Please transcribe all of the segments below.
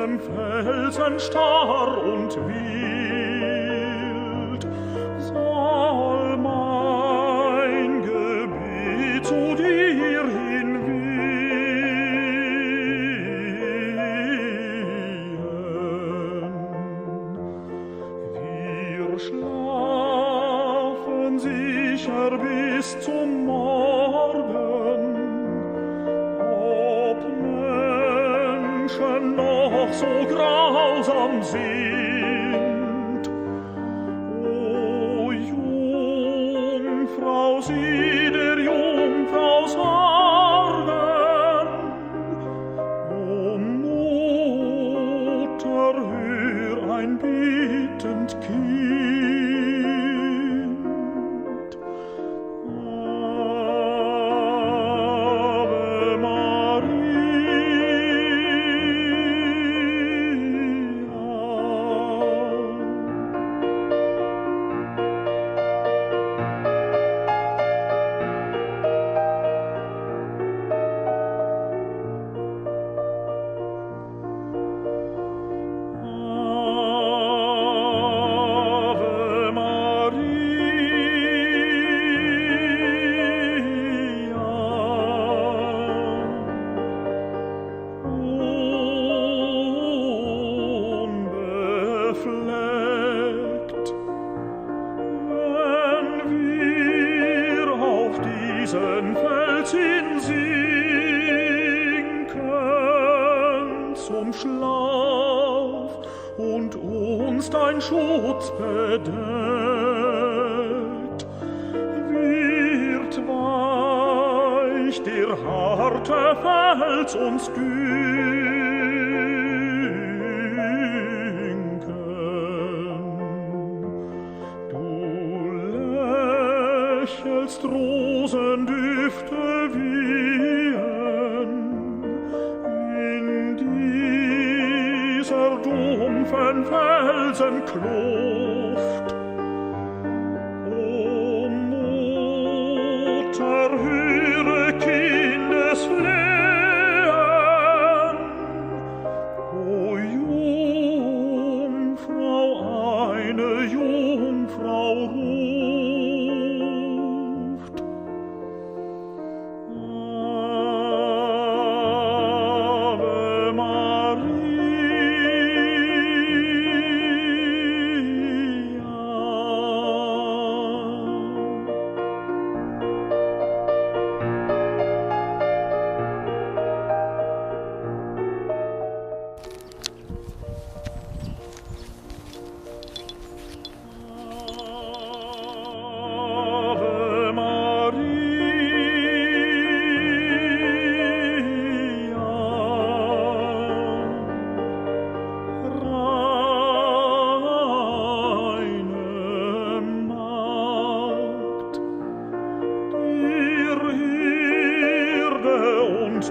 diesem Felsen starr und wild, soll mein Gebet zu dir hinwehen. Wir schlafen sicher bis zum Morgen, ob Menschen noch so grausam sind. O Jungfrau, sieh der Jungfrau Sorgen. O Mutter, hör ein bittend Kind. Ave unbefleckt, wenn wir auf diesen Fels hinsinken zum Schlaf und uns dein Schutz bedeckt, wird weich der harte Fels uns lächelst Rosendüfte wehen in dieser dumpfen Felsenkluft. O Mutter, höre Kindesflehen. O Jungfrau, eine Jungfrau ruft. Ave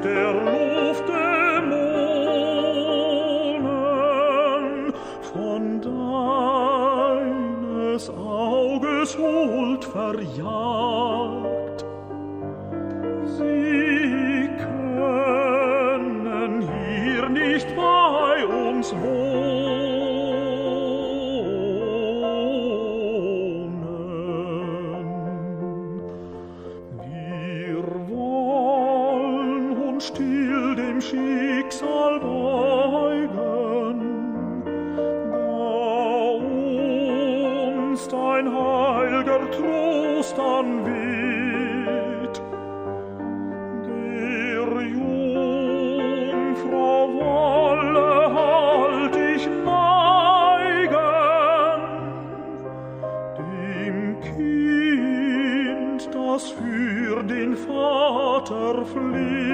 der Luftdämonen von deines Auges Huld verjagt. Sie können hier nicht bei uns wohnen. Wir wollen uns still dem Schicksal beugen, da uns dein heilger Trost anweht. Der Jungfrau wolle halt ich neigen, dem Kind, das für den Vater flieht.